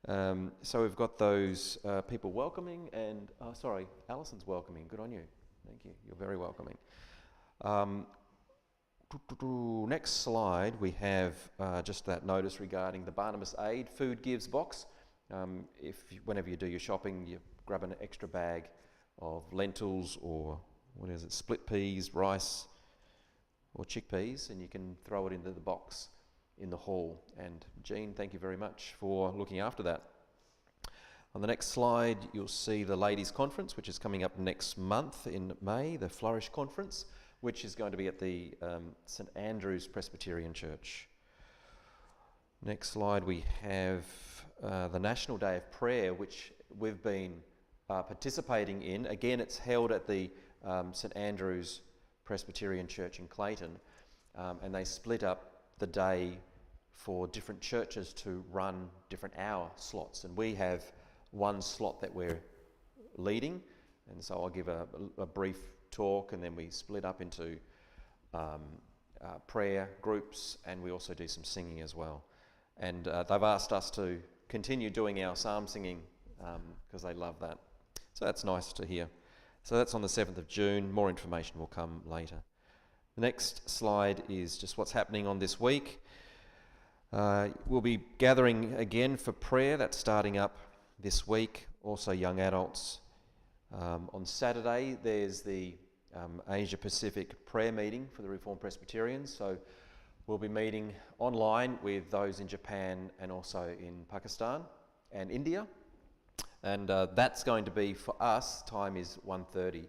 So we've got those people welcoming, and Alison's welcoming. Good on you. Thank you. You're very welcoming. Next slide, we have just that notice regarding the Barnabas Aid Food Gives box. Whenever you do your shopping, you grab an extra bag of lentils or split peas, rice, or chickpeas, and you can throw it into the box in the hall. And Jean, thank you very much for looking after that. On the next slide, you'll see the Ladies' Conference, which is coming up next month in May, the Flourish Conference, which is going to be at the St Andrew's Presbyterian Church. Next slide, we have the National Day of Prayer, which we've been participating in. Again, it's held at the St Andrew's Presbyterian Church in Clayton, and they split up the day for different churches to run different hour slots, and we have one slot that we're leading, and so I'll give a brief talk, and then we split up into prayer groups, and we also do some singing as well. And they've asked us to continue doing our psalm singing because they love that, so that's nice to hear. So that's on the 7th of June. More information will come later. The next slide is just what's happening on this week. We'll be gathering again for prayer. That's starting up this week. Also young adults. On Saturday, there's the Asia Pacific prayer meeting for the Reformed Presbyterians. So we'll be meeting online with those in Japan and also in Pakistan and India. And that's going to be, for us, time is 1:30.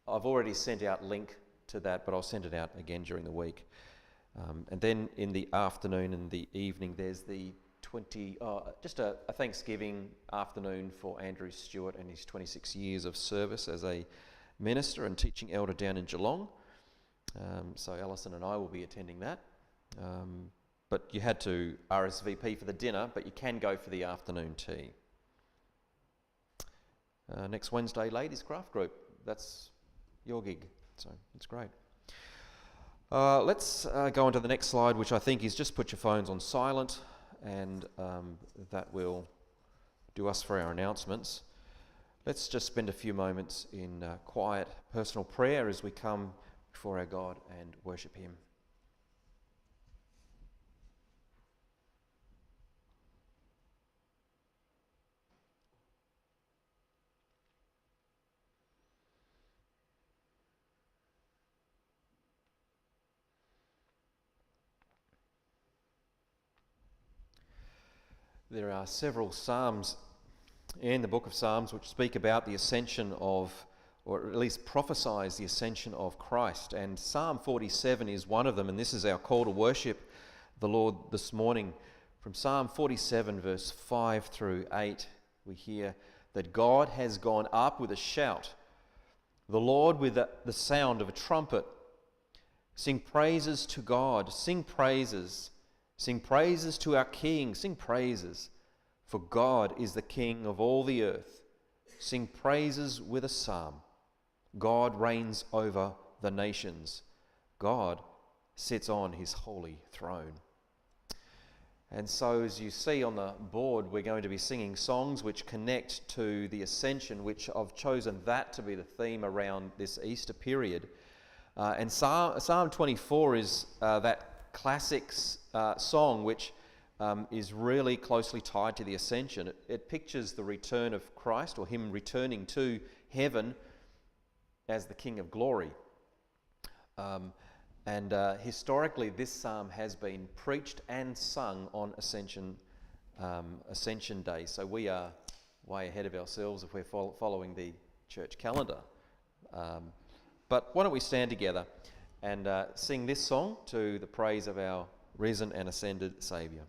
I've already sent out link to that, but I'll send it out again during the week. And then in the afternoon and the evening, there's the just a Thanksgiving afternoon for Andrew Stewart and his 26 years of service as a minister and teaching elder down in Geelong. So Alison and I will be attending that. But you had to RSVP for the dinner, but you can go for the afternoon tea. Next Wednesday, Ladies Craft Group. That's your gig, so it's great. Let's go on to the next slide, which I think is just put your phones on silent, and that will do us for our announcements. Let's just spend a few moments in quiet personal prayer as we come before our God and worship Him. There are several psalms in the book of Psalms which speak about the ascension of, or at least prophesies the ascension of Christ. And Psalm 47 is one of them, and this is our call to worship the Lord this morning. From Psalm 47, verse 5 through 8, we hear that God has gone up with a shout, the Lord with the sound of a trumpet. Sing praises to God, sing praises. Sing praises to our King, sing praises, for God is the King of all the earth. Sing praises with a psalm. God reigns over the nations. God sits on his holy throne. And so as you see on the board, we're going to be singing songs which connect to the ascension, which I've chosen that to be the theme around this Easter period. And Psalm 24 is that classic song which is really closely tied to the ascension. It pictures the return of Christ, or him returning to heaven as the King of glory. And historically this psalm has been preached and sung on Ascension Day. So we are way ahead of ourselves if we're following the church calendar. But why don't we stand together and sing this song to the praise of our risen and ascended Saviour.